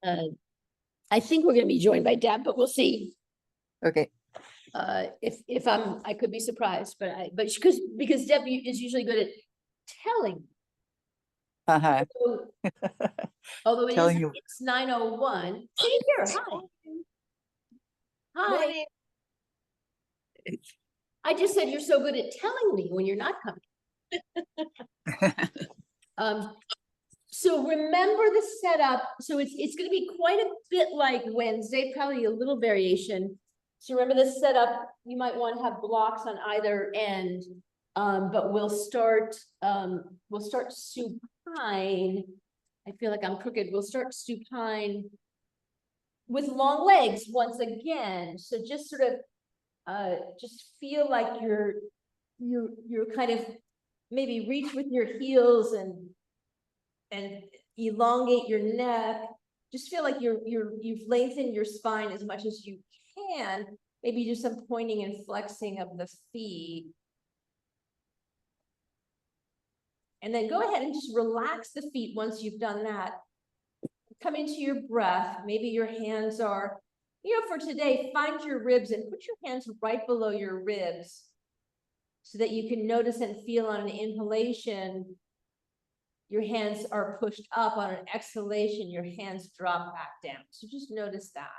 I think we're gonna be joined by Deb, but we'll see. Okay. If I could be surprised, but because Deb is usually good at telling. Uh-huh. Although Telling you. it's 9:01. See here, hi. Hi. I just said you're so good at telling me when you're not coming. So remember the setup. So it's going to be quite a bit like Wednesday, probably a little variation. So remember the setup. You might want to have blocks on either end, but we'll start supine. I feel like I'm crooked. We'll start supine with long legs once again. So just sort of just feel like you're kind of maybe reach with your heels and elongate your neck. Just feel like you've lengthened your spine as much as you can. Maybe do some pointing and flexing of the feet. And then go ahead and just relax the feet once you've done that. Come into your breath. Maybe your hands are, for today, find your ribs and put your hands right below your ribs so that you can notice and feel on an inhalation, your hands are pushed up. On an exhalation, your hands drop back down. So just notice that.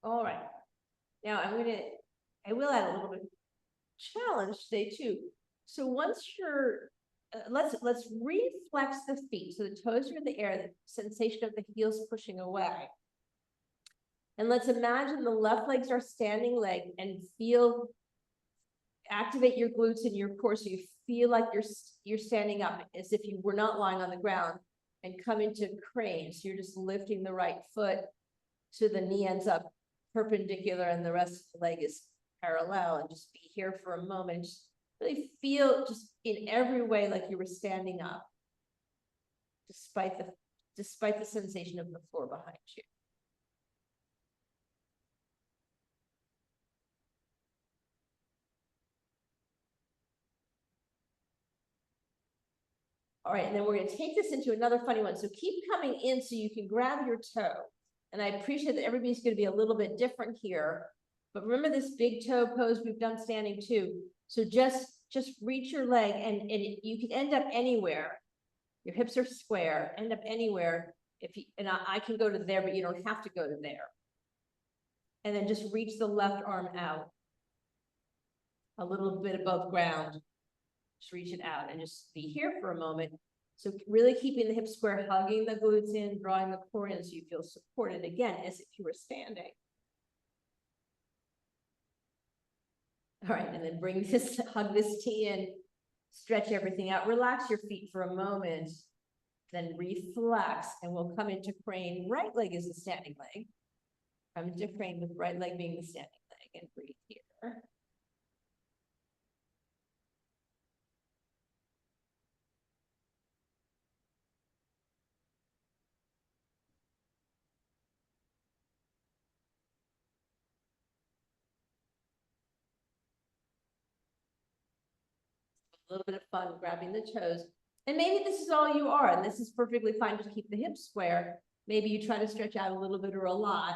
All right. Now I will add a little bit of challenge today too. So once you're, let's reflex the feet. So the toes are in the air, the sensation of the heels pushing away. And let's imagine the left legs are standing leg and activate your glutes in your core so you feel like you're standing up as if you were not lying on the ground, and come into crane. So you're just lifting the right foot so the knee ends up perpendicular and the rest of the leg is parallel, and just be here for a moment. Just really feel just in every way like you were standing up, despite the sensation of the floor behind you. All right, and then we're going to take this into another funny one. So keep coming in so you can grab your toe. And I appreciate that everybody's going to be a little bit different here. But remember this big toe pose we've done standing too. So just reach your leg, and you can end up anywhere. Your hips are square, end up anywhere. I can go to there, but you don't have to go to there. And then just reach the left arm out a little bit above ground. Just reach it out and just be here for a moment. So really keeping the hips square, hugging the glutes in, drawing the core in so you feel supported again as if you were standing. All right, and then hug this T in, stretch everything out, relax your feet for a moment, then reflex, and we'll come into crane. Right leg is the standing leg. Come into crane with right leg being the standing leg, and breathe here. A little bit of fun grabbing the toes. And maybe this is all you are, and this is perfectly fine to keep the hips square. Maybe you try to stretch out a little bit or a lot,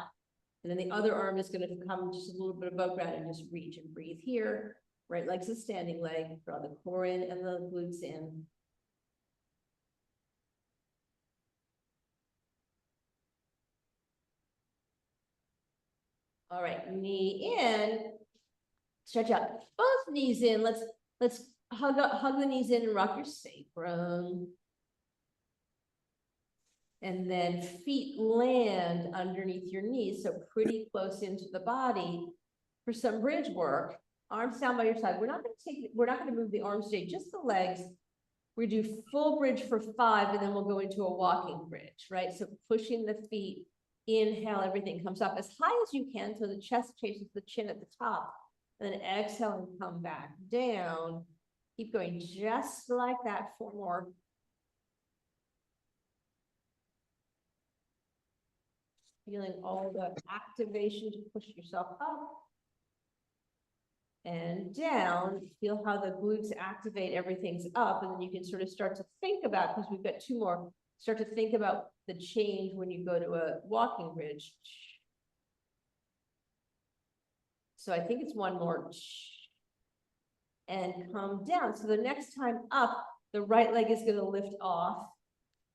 and then the other arm is going to come just a little bit above ground and just reach and breathe here. Right leg's a standing leg, draw the core in and the glutes in. All right, knee in, stretch out both knees in. Let's hug the knees in and rock your sacrum. And then feet land underneath your knees, so pretty close into the body for some bridge work. arms down by your side. We're not gonna move the arms today, just the legs. We do full bridge for 5, and then we'll go into a walking bridge, right? So pushing the feet, inhale, everything comes up as high as you can, so the chest chases the chin at the top. And then exhale and come back down. Keep going just like that, 4 more. Feeling all the activation to push yourself up and down. Feel how the glutes activate, everything's up, and then you can sort of start to think about, because we've got 2 more, start to think about the change when you go to a walking bridge. So I think it's 1 more. And come down. So the next time up, the right leg is going to lift off.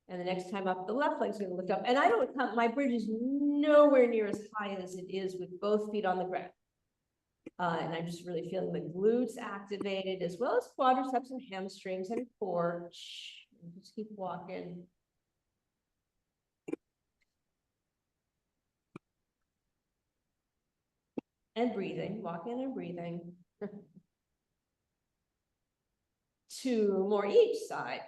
And the next time up, the left leg is going to lift up. And I don't come, my bridge is nowhere near as high as it is with both feet on the ground. And I'm just really feeling the glutes activated, as well as quadriceps and hamstrings and core. Just keep walking. And breathing, walking and breathing. 2 more each side.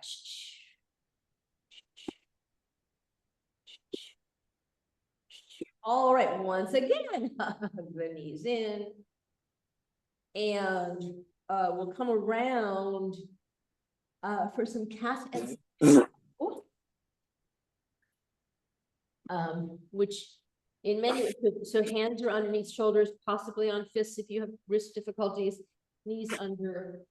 All right, once again, the knees in. And we'll come around for some cat and which in many, so hands are underneath shoulders, possibly on fists if you have wrist difficulties, knees under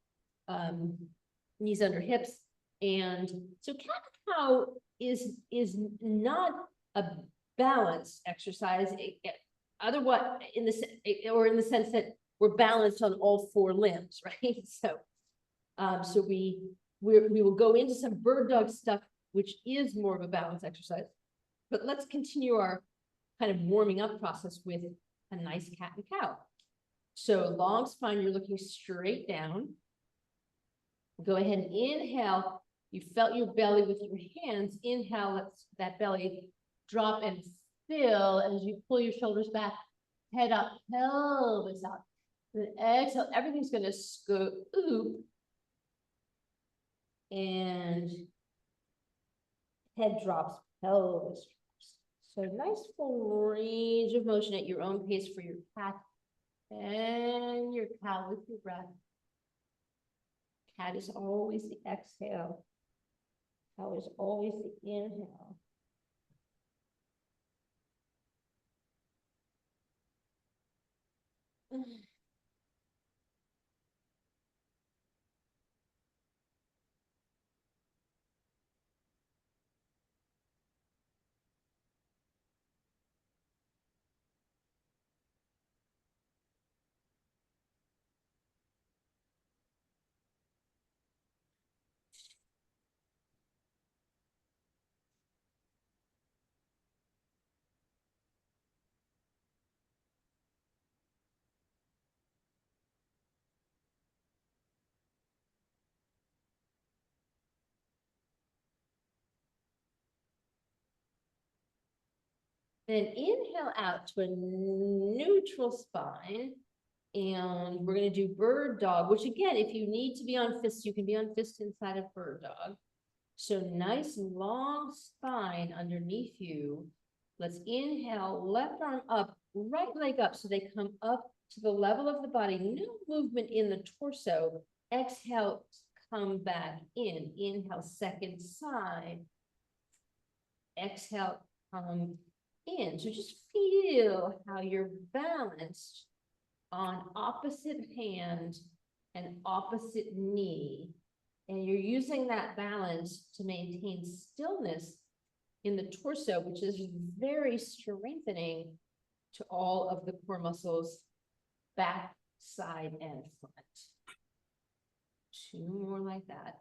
hips. And so cat cow is not a balance exercise, otherwise in the sense that we're balanced on all 4 limbs, right? So so we will go into some bird dog stuff, which is more of a balance exercise. But let's continue our kind of warming up process with a nice cat and cow. So long spine, you're looking straight down. Go ahead and inhale. You felt your belly with your hands. Inhale, let that belly drop and fill as you pull your shoulders back, head up, pelvis up. Then exhale, everything's going to scoop and head drops, pelvis drops. So nice full range of motion at your own pace for your cat and your cow with your breath. Cat is always the exhale. Cow is always the inhale. Then inhale out to a neutral spine. And we're going to do bird dog, which again, if you need to be on fists, you can be on fists inside of bird dog. So nice long spine underneath you. Let's inhale, left arm up, right leg up. So they come up to the level of the body. No movement in the torso. Exhale, come back in. Inhale, second side. Exhale, come in. So just feel how you're balanced on opposite hand and opposite knee. And you're using that balance to maintain stillness in the torso, which is very strengthening to all of the core muscles, back, side, and front. 2 more like that.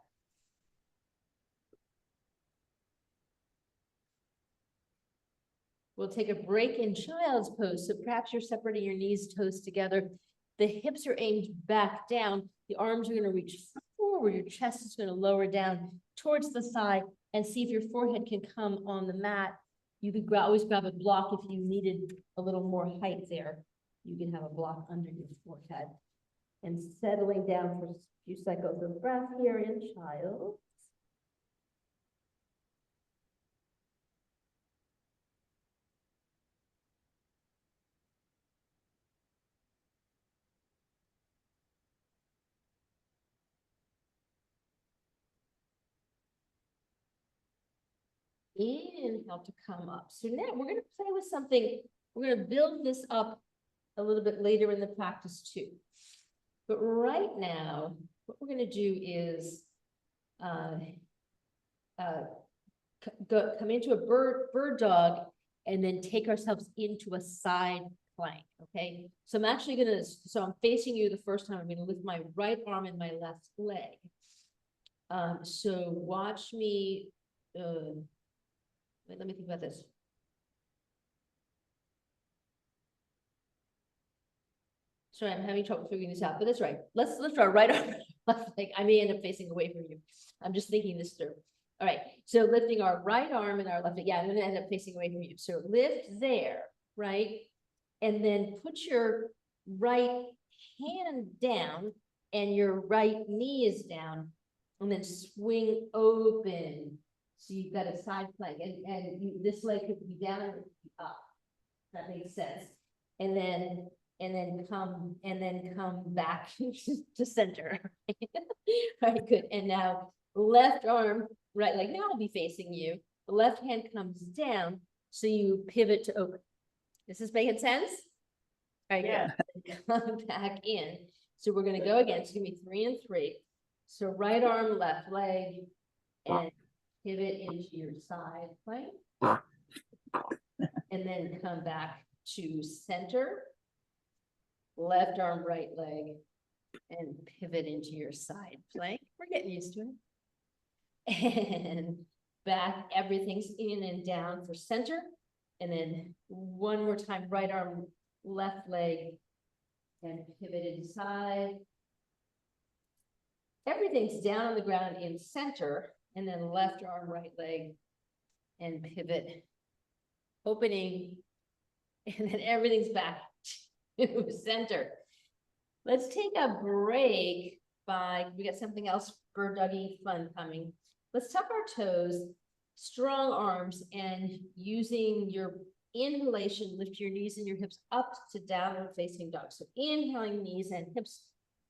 We'll take a break in child's pose. So perhaps you're separating your knees, toes together. The hips are aimed back down. The arms are going to reach forward. Your chest is going to lower down towards the side, and see if your forehead can come on the mat. You could always grab a block if you needed a little more height there. You can have a block under your forehead. And settling down for a few cycles of breath here in child. Inhale to come up. So now we're going to play with something. We're going to build this up a little bit later in the practice too. But right now, what we're going to do is come into a bird dog and then take ourselves into a side plank. Okay. So I'm actually going to, so I'm facing you the first time. I'm going to lift my right arm and my left leg. So watch me. Wait, let me think about this. Sorry, I'm having trouble figuring this out, but that's right. Let's lift our right arm, left leg. I may end up facing away from you. I'm just thinking this through. All right, so lifting our right arm and our left leg. Yeah, I'm gonna end up facing away from you. So lift there, right? And then put your right hand down and your right knee is down, and then swing open. So you've got a side plank, and this leg could be down and up. That makes sense. And then come back to center. Right, good. And now left arm, right leg. Now I'll be facing you. The left hand comes down, so you pivot to open. This is making sense? All right, yeah. Come back in. So we're gonna go again. It's gonna be 3 and 3. So right arm, left leg, and pivot into your side plank. And then come back to center. Left arm, right leg, and pivot into your side plank. We're getting used to it. And back, everything's in and down for center. And then one more time, right arm, left leg, and pivot inside. Everything's down on the ground in center, and then left arm, right leg, and pivot, opening, and then everything's back to center. Let's take a break we got something else bird doggy fun coming. Let's tuck our toes, strong arms, and using your inhalation, lift your knees and your hips up to downward facing dog. So inhaling, knees and hips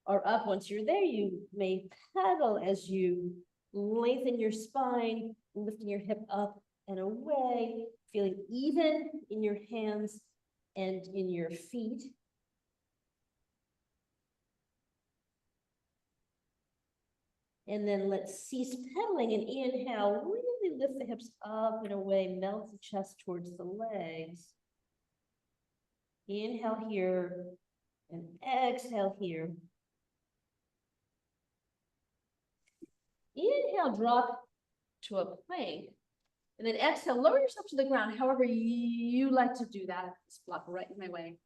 are up. Once you're there, you may pedal as you lengthen your spine, lifting your hip up and away, feeling even in your hands and in your feet. And then let's cease pedaling and inhale, really lift the hips up and away, melt the chest towards the legs. Inhale here and exhale here. Inhale, drop to a plank. And then exhale, lower yourself to the ground. However you like to do that. This block right in my way.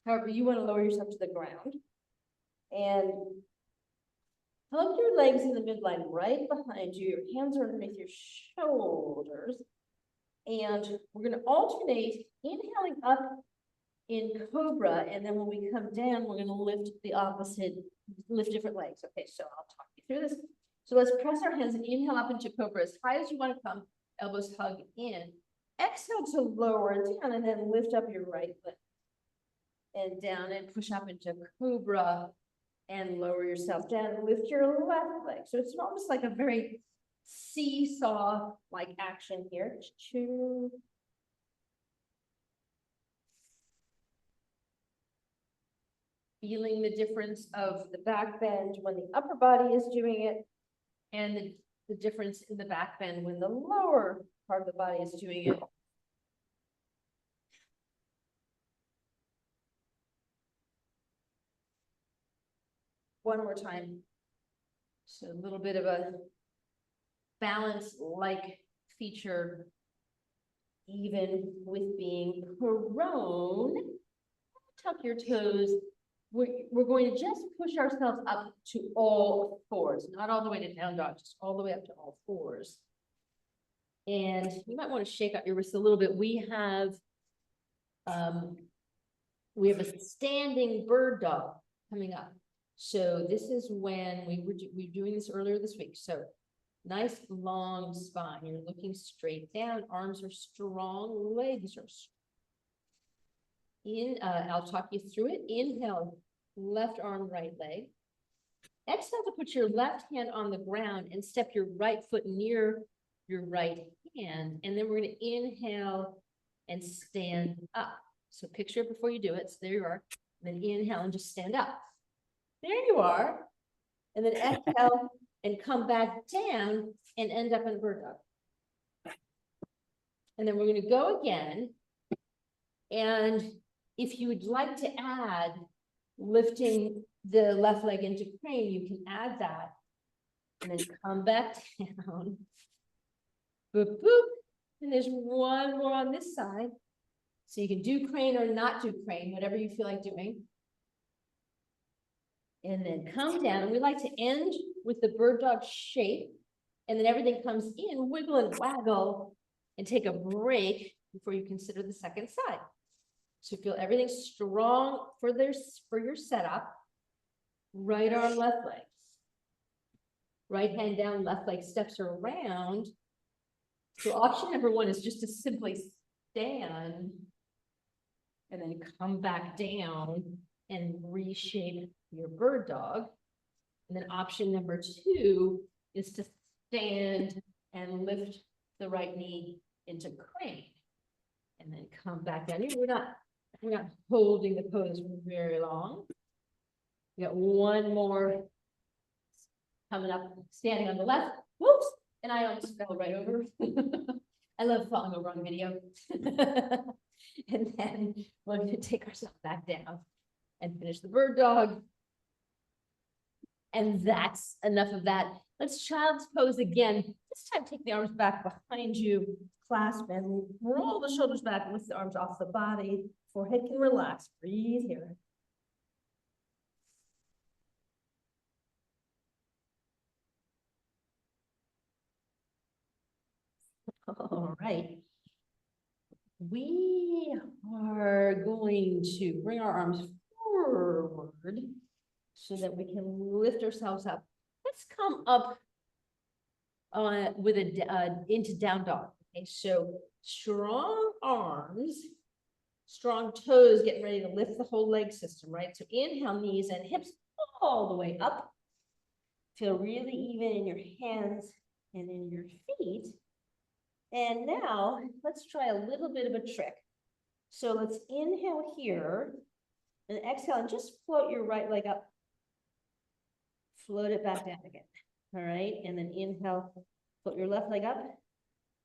However you want to lower yourself to the ground. And hug your legs in the midline right behind you. Your hands are underneath your shoulders. And we're going to alternate inhaling up in cobra. And then when we come down, we're going to lift different legs. Okay, so I'll talk you through this. So let's press our hands and inhale up into cobra as high as you want to come. Elbows hug in. Exhale to lower and down, and then lift up your right leg. And down and push up into cobra. And lower yourself down and lift your left leg. So it's almost like a very seesaw-like action here. Feeling the difference of the back bend when the upper body is doing it, and the difference in the back bend when the lower part of the body is doing it. One more time. So a little bit of a balance-like feature, even with being prone. Tuck your toes. We're going to just push ourselves up to all fours, not all the way to down dog, just all the way up to all fours. And you might want to shake out your wrists a little bit. We have a standing bird dog coming up. So this is when we were doing this earlier this week. So nice long spine. You're looking straight down. Arms are strong. Legs are I'll talk you through it. Inhale, left arm, right leg. Exhale to put your left hand on the ground and step your right foot near your right hand. And then we're going to inhale and stand up. So picture it before you do it. So there you are. And then inhale and just stand up. There you are. And then exhale and come back down and end up in bird dog. And then we're going to go again. And if you would like to add lifting the left leg into crane, you can add that. And then come back down. Boop, boop. And there's one more on this side. So you can do crane or not do crane, whatever you feel like doing. And then come down. And we like to end with the bird dog shape. And then everything comes in, wiggle and waggle, and take a break before you consider the second side. So feel everything strong for your setup. Right arm, left leg. Right hand down, left leg steps around. So option number one is just to simply stand and then come back down and reshape your bird dog. And then option number two is to stand and lift the right knee into crane and then come back down. We're not holding the pose for very long. We got one more coming up, standing on the left. Whoops, and I almost fell right over. I love falling over on video. And then we're going to take ourselves back down and finish the bird dog. And that's enough of that. Let's child's pose again. This time, take the arms back behind you, clasp and roll the shoulders back, lift the arms off the body. Forehead can relax. Breathe here. All right. We are going to bring our arms forward so that we can lift ourselves up. Let's come up with into down dog. Okay, so strong arms, strong toes, getting ready to lift the whole leg system, right? So inhale, knees and hips all the way up. Feel really even in your hands and in your feet. And now let's try a little bit of a trick. So let's inhale here and exhale and just float your right leg up. Float it back down again. All right. And then inhale, float your left leg up,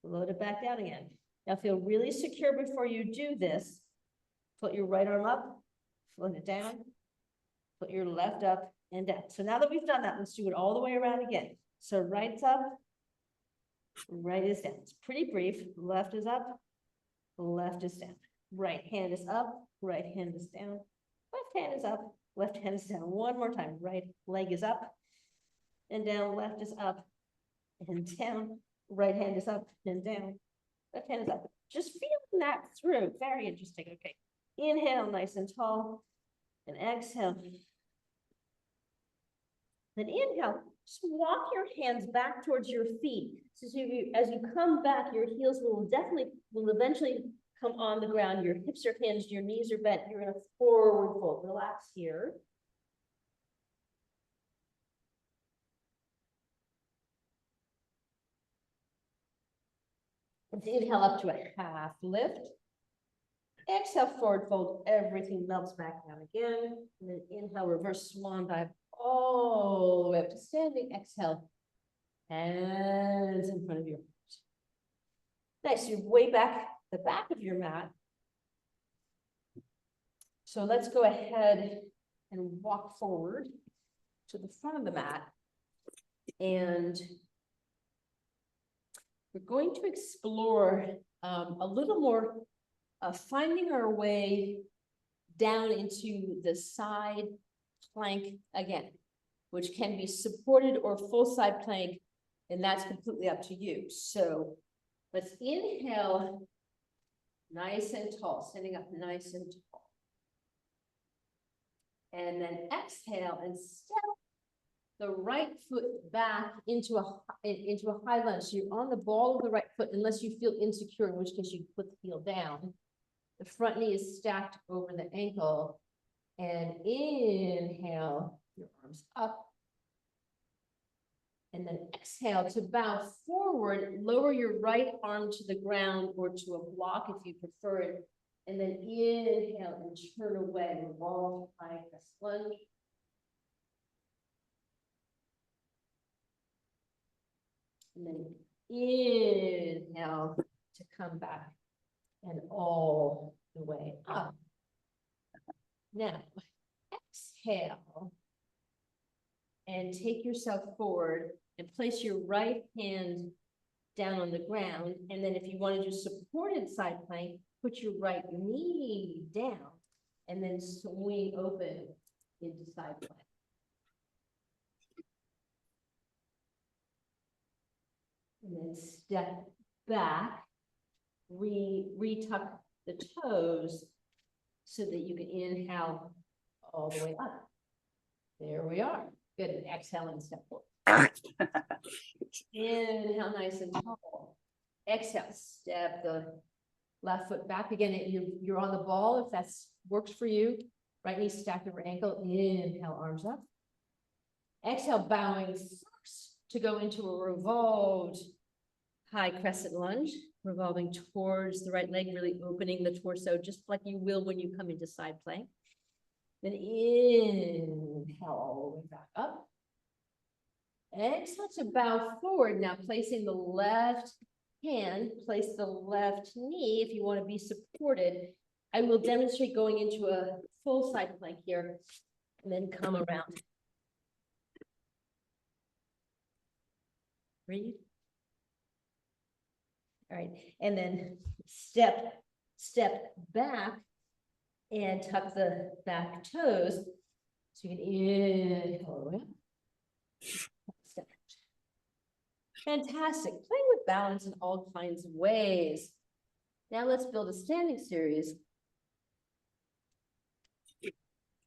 float it back down again. Now feel really secure before you do this. Float your right arm up, float it down, float your left up and down. So now that we've done that, let's do it all the way around again. So right's up, right is down. It's pretty brief. Left is up, left is down. Right hand is up, right hand is down. Left hand is up, left hand is down. One more time. Right leg is up and down. Left is up and down. Right hand is up and down. Left hand is up. Just feeling that through. Very interesting. Okay. Inhale, nice and tall. And exhale. Then inhale. Just walk your hands back towards your feet. So as you come back, your heels will eventually come on the ground. Your hips are hinged, your knees are bent. You're in a forward fold. Relax here. Let's inhale up to a half lift. Exhale, forward fold. Everything melts back down again. And then inhale, reverse swan dive all the way up to standing. Exhale, hands in front of your heart. Nice. You're way back, the back of your mat. So let's go ahead and walk forward to the front of the mat. And we're going to explore a little more finding our way down into the side plank again, which can be supported or full side plank, and that's completely up to you. So let's inhale nice and tall, standing up nice and tall. And then exhale and step the right foot back into a high lunge. So you're on the ball of the right foot, unless you feel insecure, in which case you put the heel down. The front knee is stacked over the ankle. And inhale, your arms up. And then exhale to bow forward, lower your right arm to the ground or to a block if you prefer it. And then inhale and turn away, revolve high crest lunge. And then inhale to come back and all the way up. Now, exhale and take yourself forward and place your right hand down on the ground. And then if you want to do supported side plank, put your right knee down and then swing open into side plank. And then step back, retuck the toes so that you can inhale all the way up. There we are. Good. And exhale and step forward. Inhale nice and tall. Exhale, step the left foot back again. You're on the ball if that works for you. Right knee stacked over ankle. Inhale, arms up. Exhale, bowing first to go into a revolved high crescent lunge, revolving towards the right leg, really opening the torso, just like you will when you come into side plank. Then inhale all the way back up. Exhale to bow forward. Now placing the left hand, place the left knee if you want to be supported. I will demonstrate going into a full side plank here and then come around. Breathe. All right, and then step back and tuck the back toes. So you can inhale all the way up. Step. Fantastic. Playing with balance in all kinds of ways. Now let's build a standing series.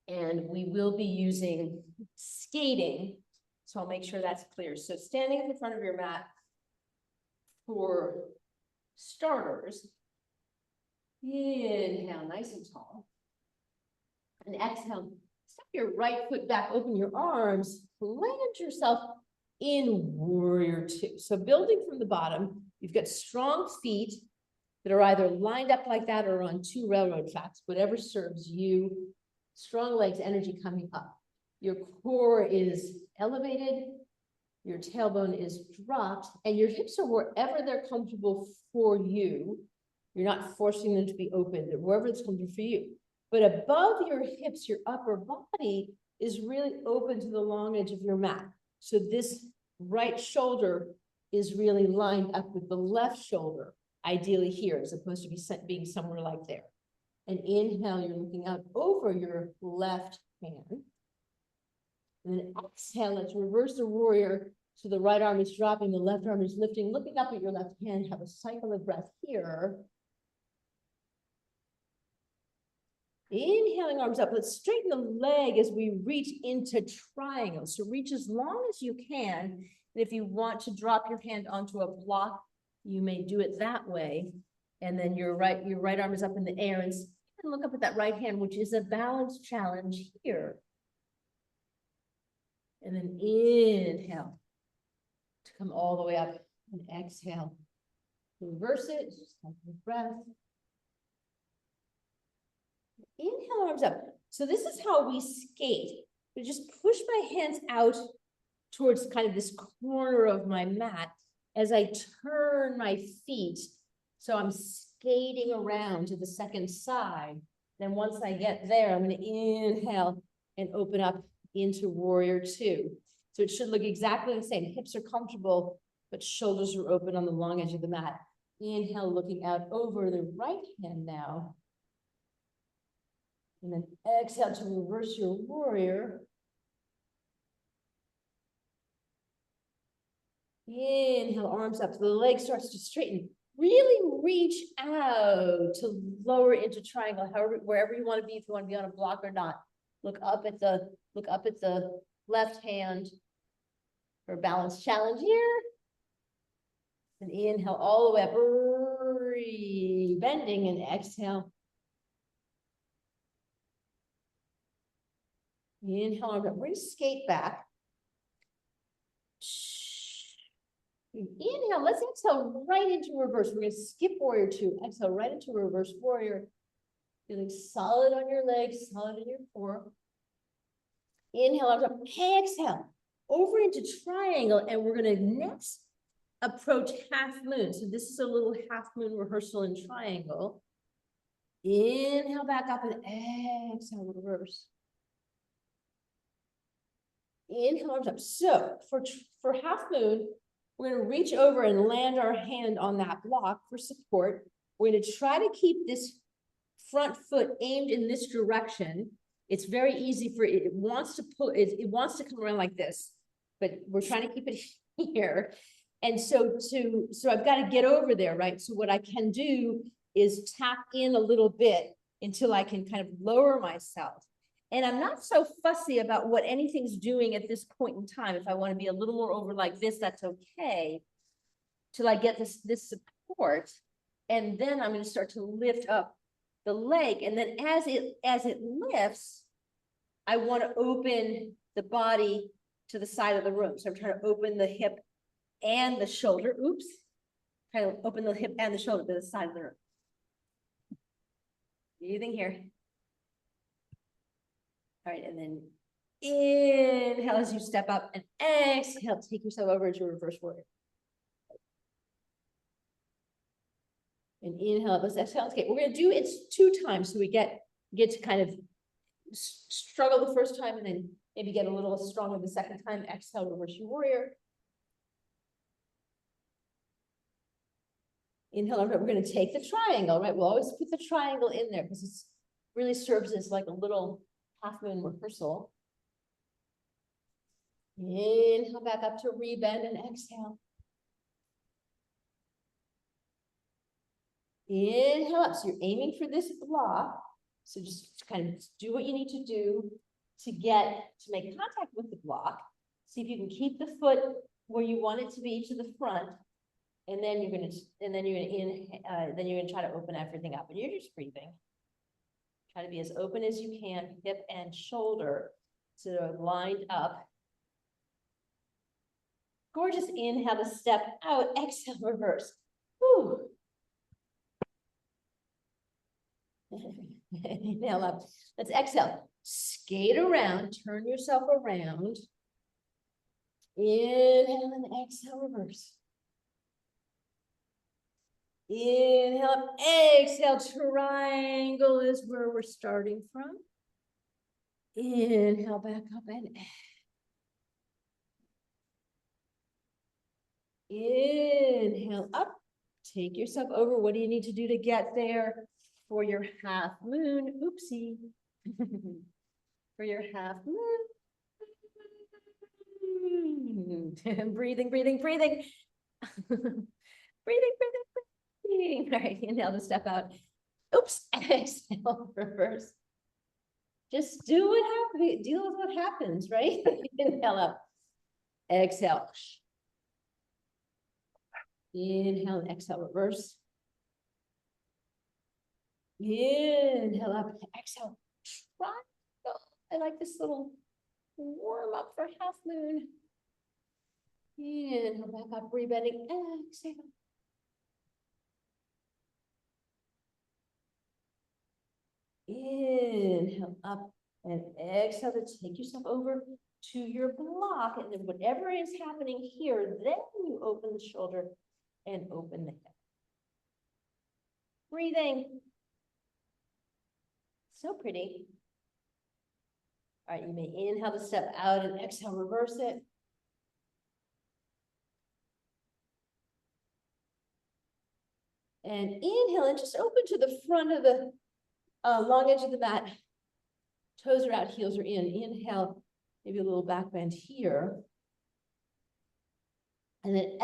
And we will be using skating. So I'll make sure that's clear. So standing at the front of your mat for starters. Inhale, nice and tall. And exhale, step your right foot back, open your arms, land yourself in warrior two. So building from the bottom, you've got strong feet that are either lined up like that or on two railroad tracks, whatever serves you. Strong legs, energy coming up. Your core is elevated, your tailbone is dropped, and your hips are wherever they're comfortable for you. You're not forcing them to be open, they're wherever it's comfortable for you. But above your hips, your upper body is really open to the long edge of your mat. So this right shoulder is really lined up with the left shoulder, ideally here, as opposed to being somewhere like there. And inhale, you're looking out over your left hand. And then exhale, let's reverse the warrior. So the right arm is dropping, the left arm is lifting, looking up at your left hand, have a cycle of breath here. Inhaling, arms up. Let's straighten the leg as we reach into triangle. So reach as long as you can. And if you want to drop your hand onto a block, you may do it that way. And then your right arm is up in the air, and look up at that right hand, which is a balance challenge here. And then inhale to come all the way up, and exhale. Reverse it, just take a breath. Inhale, arms up. So this is how we skate. We just push my hands out towards kind of this corner of my mat as I turn my feet. So I'm skating around to the second side. Then once I get there, I'm going to inhale and open up into warrior two. So it should look exactly the same. Hips are comfortable, but shoulders are open on the long edge of the mat. Inhale, looking out over the right hand now. And then exhale to reverse your warrior. Inhale, arms up. The leg starts to straighten. Really reach out to lower into triangle, however, wherever you want to be, if you want to be on a block or not. Look up at the left hand for balance challenge here. And inhale all the way up, bending, and exhale. Inhale, we're going to skate back. Inhale, let's exhale right into reverse. We're going to skip warrior two. Exhale right into reverse warrior. Feeling solid on your legs, solid in your core. Inhale, up, exhale over into triangle, and we're going to next approach half moon. So this is a little half moon rehearsal in triangle. Inhale back up and exhale reverse. Inhale arms up. So for half moon, we're going to reach over and land our hand on that block for support. We're going to try to keep this front foot aimed in this direction. It's very easy for it. It wants to pull it. It wants to come around like this, but we're trying to keep it here. And so I've got to get over there, right? So what I can do is tap in a little bit until I can kind of lower myself. And I'm not so fussy about what anything's doing at this point in time. If I want to be a little more over like this, that's okay. Till I get this support. And then I'm going to start to lift up the leg. And then as it lifts, I want to open the body to the side of the room. So I'm trying to open the hip and the shoulder. Oops. Trying to open the hip and the shoulder to the side of the room. Breathing here. All right, and then inhale as you step up and exhale, take yourself over into reverse warrior. And inhale, let's exhale. Okay, we're gonna do it 2 times so we get to kind of struggle the first time and then maybe get a little stronger the second time. Exhale, reverse your warrior. Inhale, we're gonna take the triangle, right? We'll always put the triangle in there because it's really serves as like a little half moon rehearsal. Inhale back up to rebend and exhale. Inhale up. So you're aiming for this block. So just kind of do what you need to do to make contact with the block. See if you can keep the foot where you want it to be to the front. And then you're gonna try to open everything up. And you're just breathing. Try to be as open as you can, hip and shoulder, so they're lined up. Gorgeous. Inhale to step out, exhale, reverse. Whew. Inhale up. Let's exhale. Skate around, turn yourself around. Inhale and exhale, reverse. Inhale up, exhale, triangle is where we're starting from. Inhale back up and inhale up. Take yourself over. What do you need to do to get there for your half moon? Oopsie. For your half moon. Breathing, breathing, breathing. Breathing, breathing. All right, inhale to step out. Oops, exhale, reverse. Just do what happens, deal with what happens, right? Inhale up, exhale. Inhale and exhale, reverse. Inhale up, exhale. Triangle. I like this little warm up for half moon. Inhale back up, rebending, exhale. Inhale up and exhale to take yourself over to your block. And then whatever is happening here, then you open the shoulder and open the hip. Breathing. So pretty. All right, you may inhale to step out and exhale, reverse it. And inhale and just open to the front of the long edge of the mat. Toes are out, heels are in. Inhale, maybe a little back bend here. And then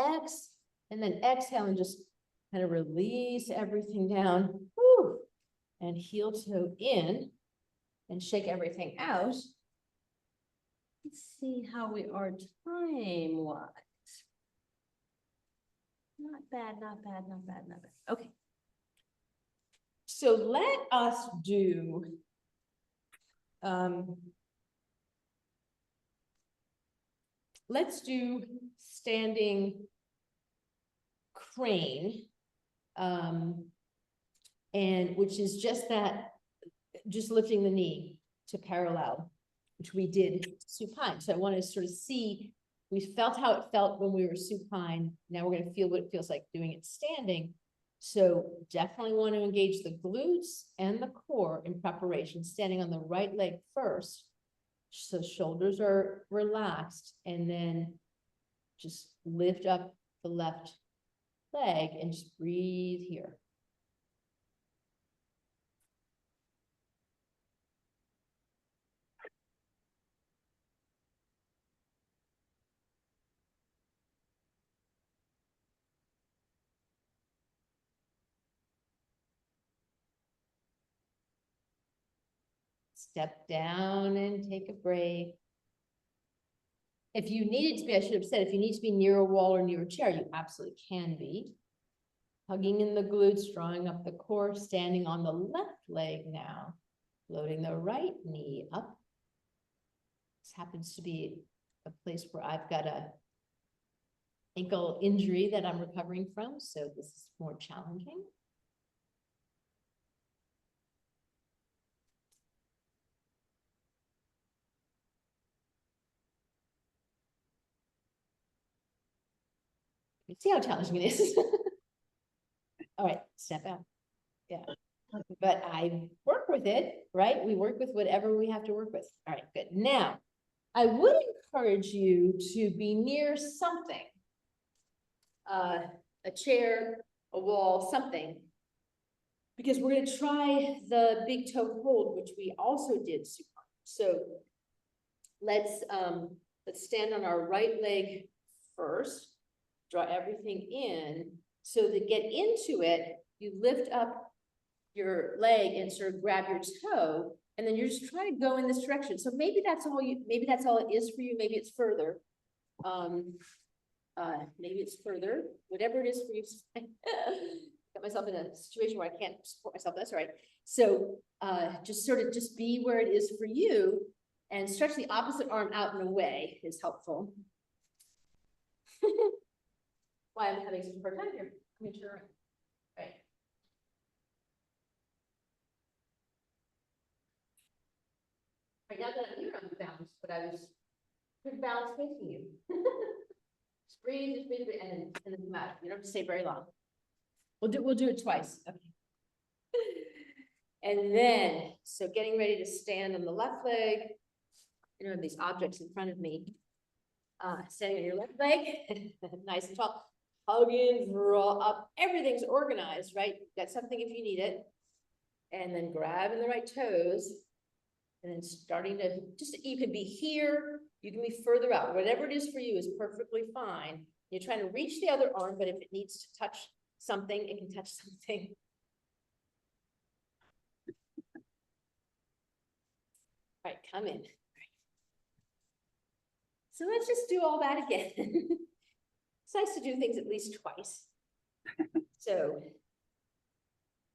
exhale and just kind of release everything down. Whew. And heel toe in. and shake everything out. Let's see how we are time-wise. Not bad, not bad, not bad, not bad. Okay. So let us do let's do standing crane, and which is just that, just lifting the knee to parallel, which we did supine. So I want to sort of see, we felt how it felt when we were supine. Now we're going to feel what it feels like doing it standing. So definitely want to engage the glutes and the core in preparation, standing on the right leg first. So shoulders are relaxed, and then just lift up the left leg and just breathe here. Step down and take a break. If you need it to be, I should have said, if you need to be near a wall or near a chair, you absolutely can be. Hugging in the glutes, drawing up the core, standing on the left leg now, floating the right knee up. This happens to be a place where I've got a ankle injury that I'm recovering from, so this is more challenging. See how challenging it is. All right, step out. Yeah, but I work with it, right? We work with whatever we have to work with. All right, good. Now, I would encourage you to be near something, a chair, a wall, something, because we're going to try the big toe hold, which we also did supine. So let's stand on our right leg first. Draw everything in. So to get into it, you lift up your leg and sort of grab your toe, and then you're just trying to go in this direction. So maybe that's all it is for you. Maybe it's further. Maybe it's further. Whatever it is for you. Got myself in a situation where I can't support myself. That's all right. So just be where it is for you, and stretch the opposite arm out and away is helpful. Why I'm having such a hard time here. Make sure. Right. Right now that I'm here, I'm balanced, but I was pretty balanced facing you. Just breathe, and then come out. You don't have to stay very long. We'll do it twice. Okay. And then, so getting ready to stand on the left leg. You know, these objects in front of me. Standing on your left leg, nice and tall. Hug in, draw up. Everything's organized, right? Got something if you need it. And then grabbing the right toes. And then starting to you can be here, you can be further out. Whatever it is for you is perfectly fine. You're trying to reach the other arm, but if it needs to touch something, it can touch something. All right, come in. So let's just do all that again. It's nice to do things at least twice. So,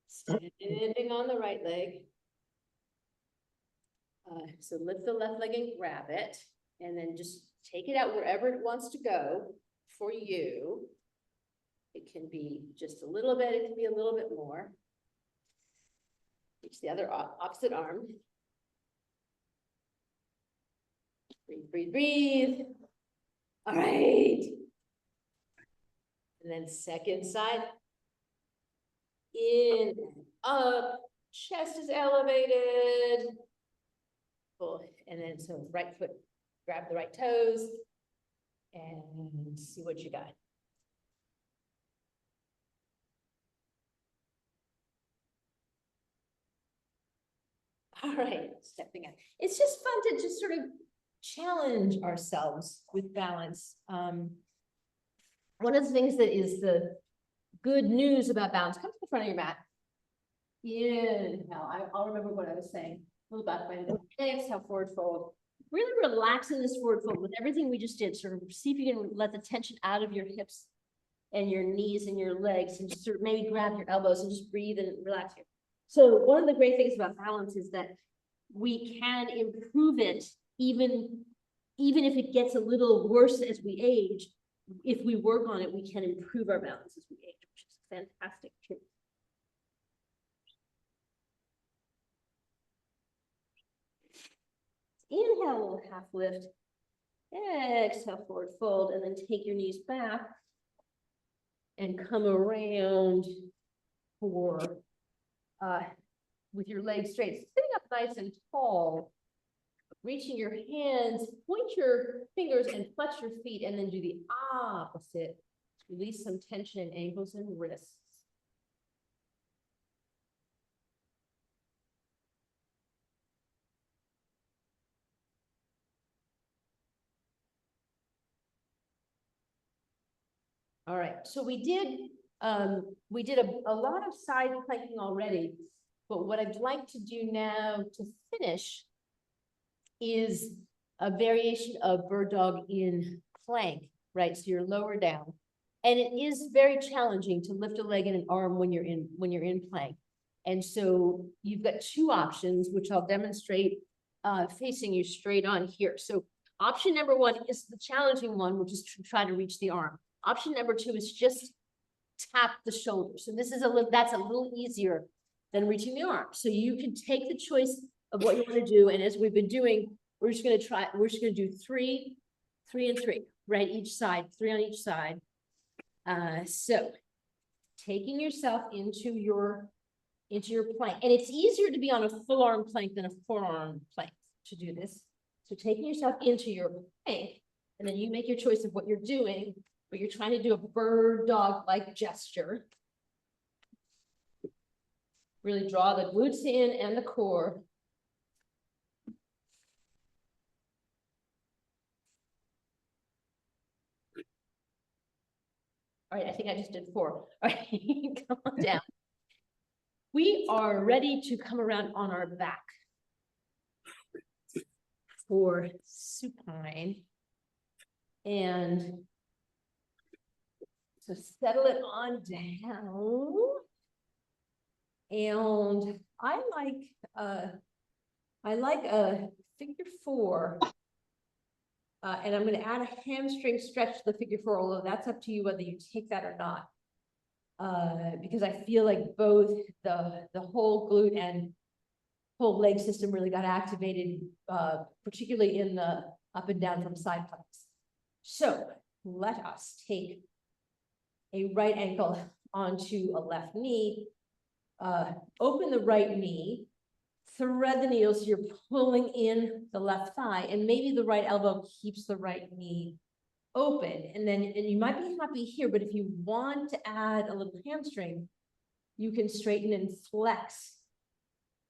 standing on the right leg. So lift the left leg and grab it, and then just take it out wherever it wants to go for you. It can be just a little bit, it can be a little bit more. Reach the other opposite arm. Breathe, breathe, breathe. All right. And then second side. In and up, chest is elevated. Cool. And then so right foot, grab the right toes and see what you got. All right, stepping out. It's just fun to just sort of challenge ourselves with balance. One of the things that is the good news about balance, come to the front of your mat. Inhale, I'll remember what I was saying. Pull it back, bend. Exhale, forward fold. Really relax in this forward fold with everything we just did. Sort of see if you can let the tension out of your hips and your knees and your legs, and just sort of maybe grab your elbows and just breathe and relax here. So one of the great things about balance is that we can improve it even if it gets a little worse as we age. If we work on it, we can improve our balance as we age, which is a fantastic truth. Inhale, a little half lift. Exhale, forward fold, and then take your knees back and come around for with your legs straight, sitting up nice and tall, reaching your hands, point your fingers and flex your feet, and then do the opposite. Release some tension in ankles and wrists. All right, so we did a lot of side planking already, but what I'd like to do now to finish is a variation of bird dog in plank, right? So you're lower down. And it is very challenging to lift a leg and an arm when you're in plank. And so you've got two options, which I'll demonstrate facing you straight on here. So option number one is the challenging one, which is to try to reach the arm. Option number two is just tap the shoulder. So this is that's a little easier than reaching the arm. So you can take the choice of what you want to do. And as we've been doing, we're just going to do three, and three, right? Each side, three on each side. So taking yourself into your plank, and it's easier to be on a full arm plank than a forearm plank to do this. So taking yourself into your plank, and then you make your choice of what you're doing, but you're trying to do a bird dog-like gesture. Really draw the glutes in and the core. All right, I think I just did 4. All right, come on down. We are ready to come around on our back for supine. And so settle it on down. And I like a figure 4. And I'm going to add a hamstring stretch to the figure 4, although that's up to you whether you take that or not. Because I feel like both the whole glute and whole leg system really got activated, particularly in the up and down from side planks. So let us take a right ankle onto a left knee, open the right knee, thread the needle so you're pulling in the left thigh, and maybe the right elbow keeps the right knee open. And you might be happy here, but if you want to add a little hamstring, you can straighten and flex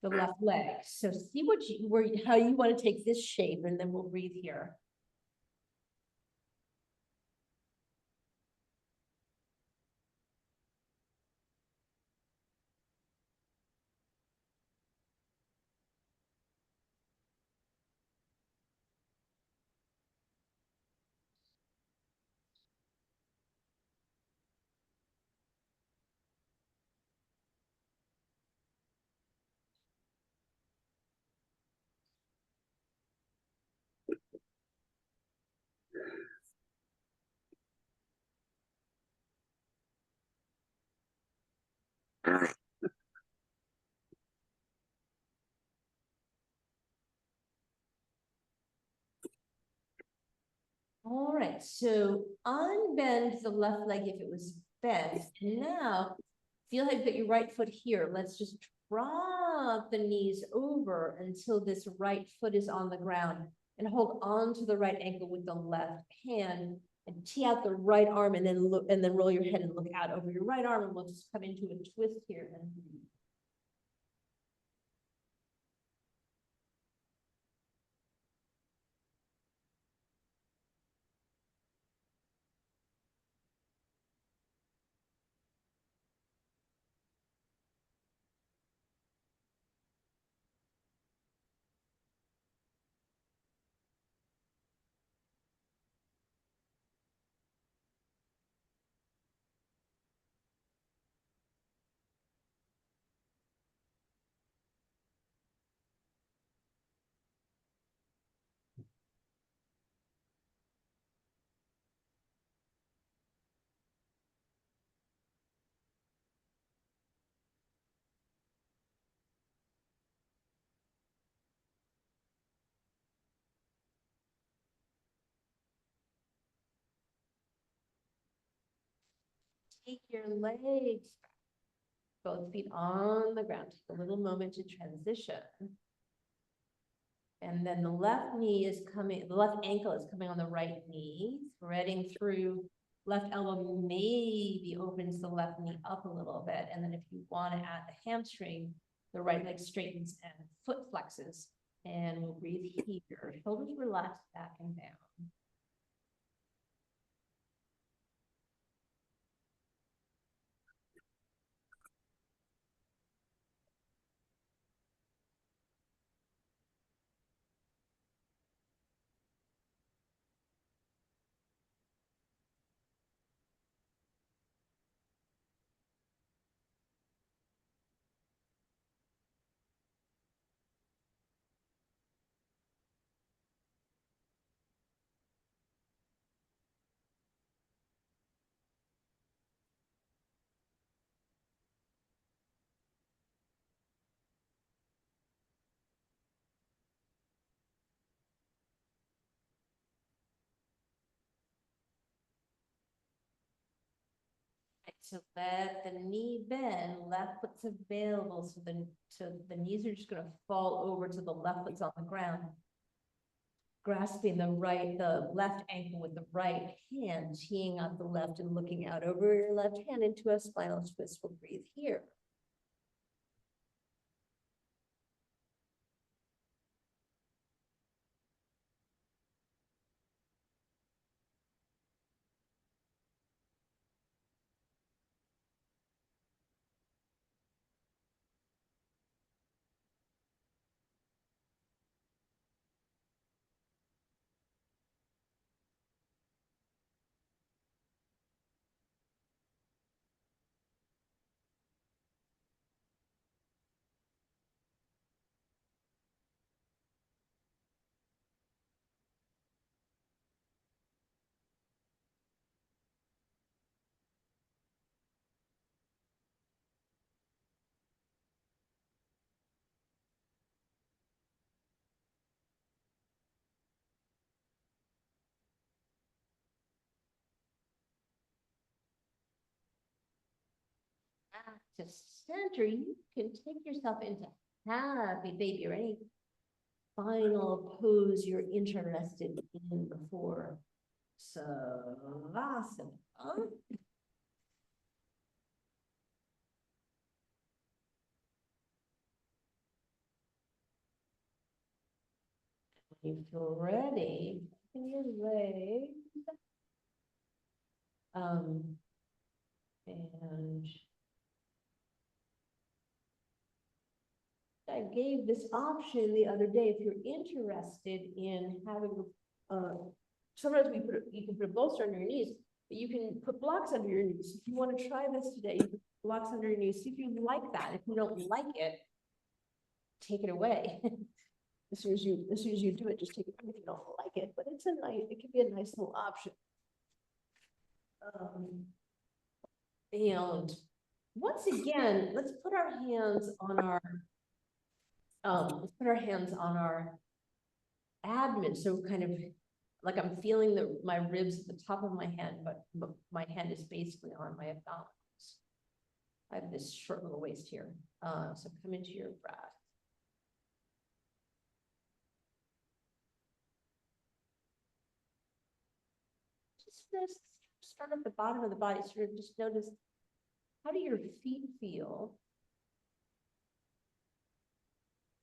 the left leg. So see how you want to take this shape, and then we'll breathe here. All right, so unbend the left leg if it was bent. And now feel how you put your right foot here. Let's just drop the knees over until this right foot is on the ground, and hold on to the right ankle with the left hand, and tee out the right arm, and then look, and then roll your head and look out over your right arm, and we'll just come into a twist here. take your legs back. Both feet on the ground. Take a little moment to transition. And then the left knee is coming, the left ankle is coming on the right knee, threading through. Left elbow maybe opens the left knee up a little bit. And then if you want to add the hamstring, the right leg straightens and foot flexes. And we'll breathe here. Shoulders relaxed back and down. So let the knee bend, left foot's available. So the knees are just gonna fall over to the left foot's on the ground. Grasping the left ankle with the right hand, teeing up the left and looking out over your left hand into a spinal twist. We'll breathe here. To center, you can take yourself into happy baby or any final pose you're interested in before Savasana. When you feel ready, open your legs. And I gave this option the other day, if you're interested in having, sometimes you can put a bolster under your knees, but you can put blocks under your knees. If you want to try this today, you put blocks under your knees, see if you like that. If you don't like it, take it away. As soon as you do it, just take it away if you don't like it, but it can be a nice little option. And once again, let's put our hands on our abdomen. So kind of like I'm feeling my ribs at the top of my head, but my hand is basically on my abdominals. I have this short little waist here. So come into your breath. Just start at the bottom of the body. Sort of just notice, how do your feet feel?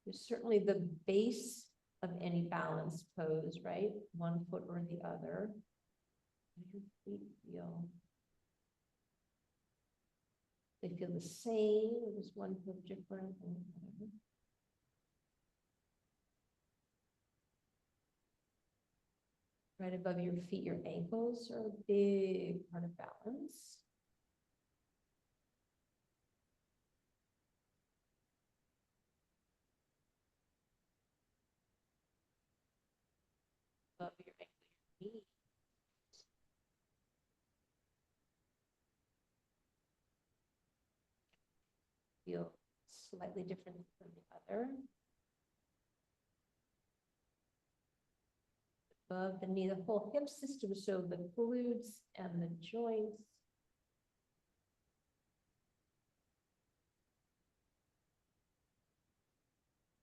There's certainly the base of any balanced pose, right? One foot or the other. How do your feet feel? They feel the same, or is one foot different than the other? Right above your feet, your ankles are a big part of balance. Above your ankle, your knee. Feel slightly different from the other. Above the knee, the whole hip system, so the glutes and the joints.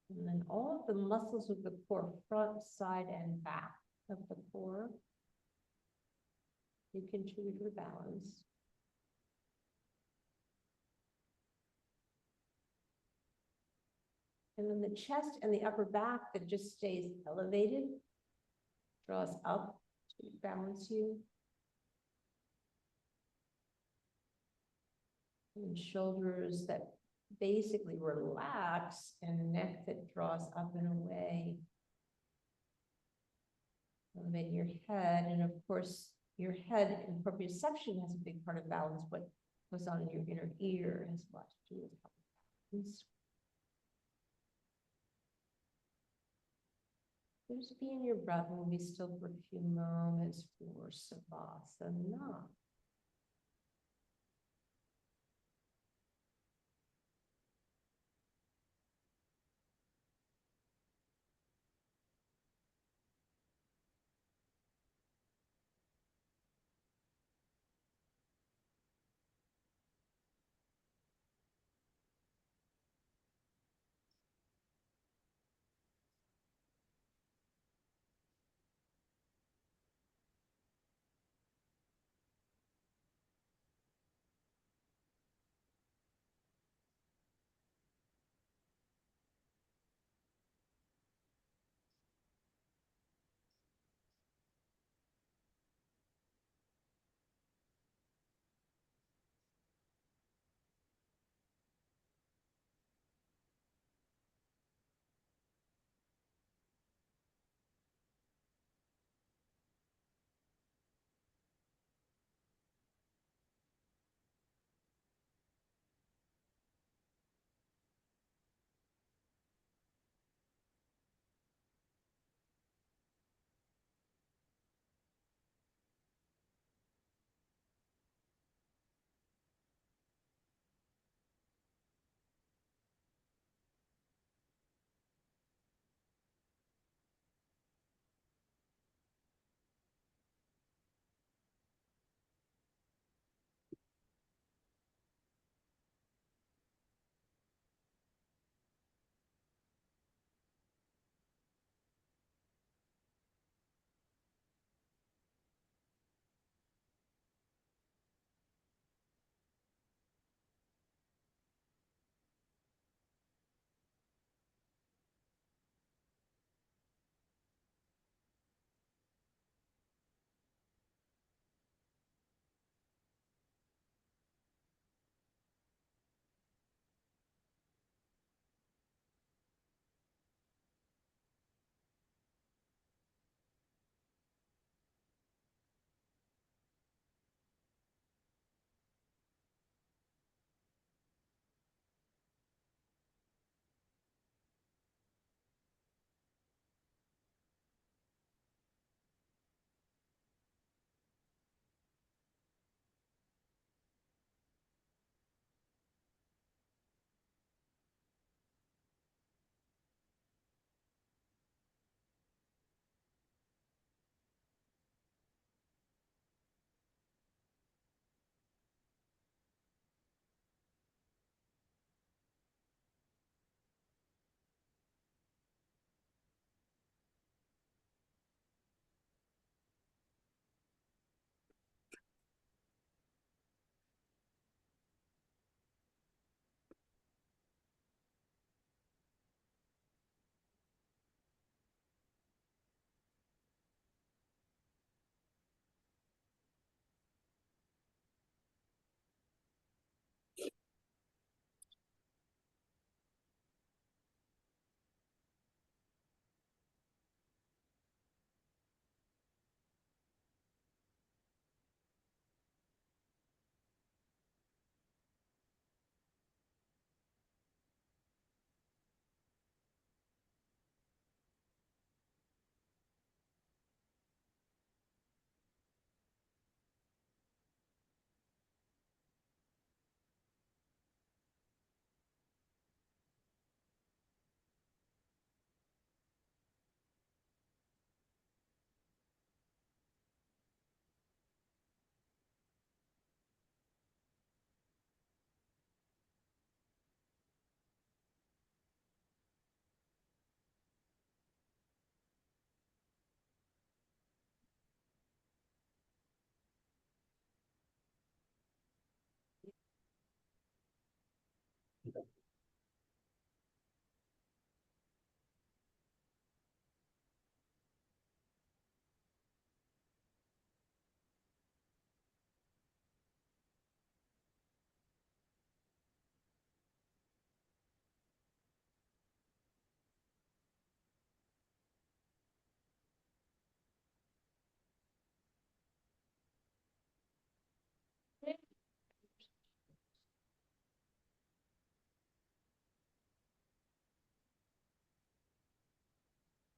And then all of the muscles of the core, front, side, and back of the core. You can choose your balance. And then the chest and the upper back that just stays elevated. Draws up to balance you. And shoulders that basically relax, and neck that draws up and away. Elevate your head, and of course, your head in proprioception has a big part of balance. What goes on in your inner ear has a lot to do with balance. Just be in your breath, and we'll be still for a few moments for Savasana.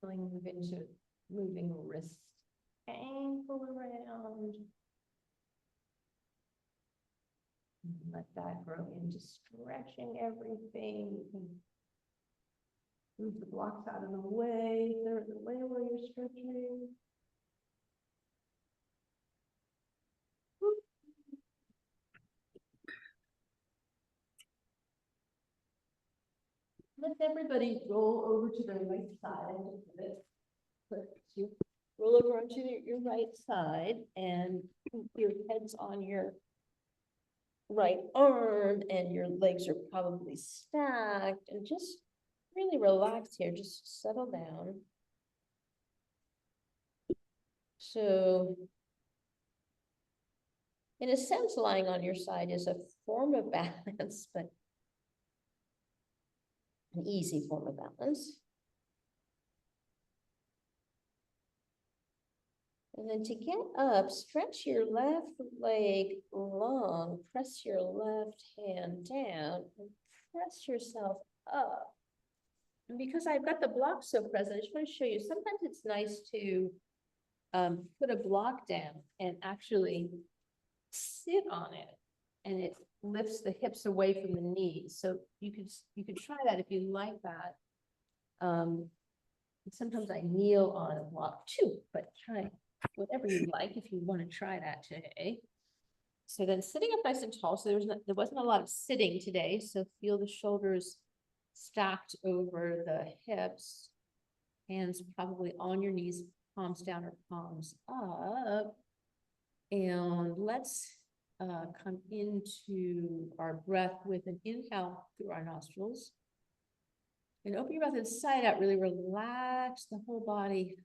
Move into moving wrist, ankle around. And let that grow into stretching everything. You can move the blocks out of the way, they're in the way while you're stretching. Let everybody roll over to their right side. Just a bit. But you roll over onto your right side and keep your heads on your right arm and your legs are probably stacked, and just really relax here, just settle down. So in a sense, lying on your side is a form of balance, but an easy form of balance. And then to get up, stretch your left leg long, press your left hand down, and press yourself up. And because I've got the block so present, I just want to show you, sometimes it's nice to put a block down and actually sit on it, and it lifts the hips away from the knees. So you could try that if you like that. Sometimes I kneel on a block too, but try whatever you like if you want to try that today. So then sitting up nice and tall. So there wasn't a lot of sitting today. So feel the shoulders stacked over the hips, hands probably on your knees, palms down or palms up. And let's come into our breath with an inhale through our nostrils. And open your mouth inside out, really relax the whole body.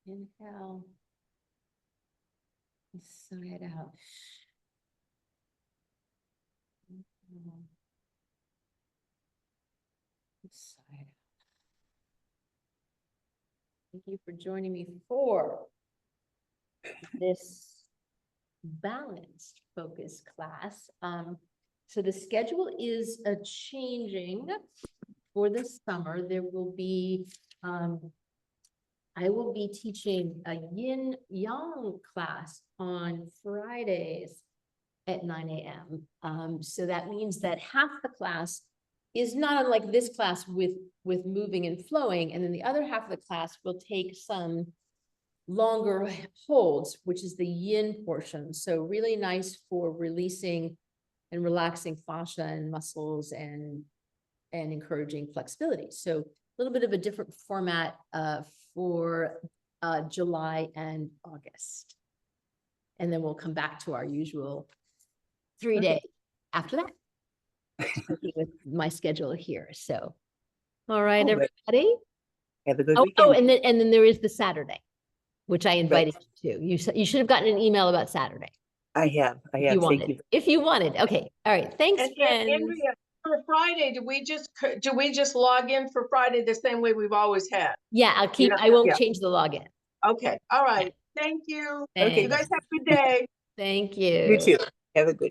Inhale. Inside out. Inhale. Inside out. Thank you for joining me for this balanced focus class. So the schedule is changing for the summer. There will be, I will be teaching a yin yang class on Fridays at 9 a.m. So that means that half the class is not unlike this class with moving and flowing. And then the other half of the class will take some longer holds, which is the yin portion. So really nice for releasing and relaxing fascia and muscles and encouraging flexibility. So a little bit of a different format for July and August. And then we'll come back to our usual 3-day after that. With my schedule here. So, all right, everybody. Have a good Oh, weekend. and then there is the Saturday, which I invited you to. You should have gotten an email about Saturday. I have. Thank you. If you wanted. Okay. All right. Thanks, friends. Andrea, for Friday, do we just log in for Friday the same way we've always had? Yeah, I won't change the login. Okay. All right. Thank you. Thanks. You guys have a good day. Thank you. You too. Have a good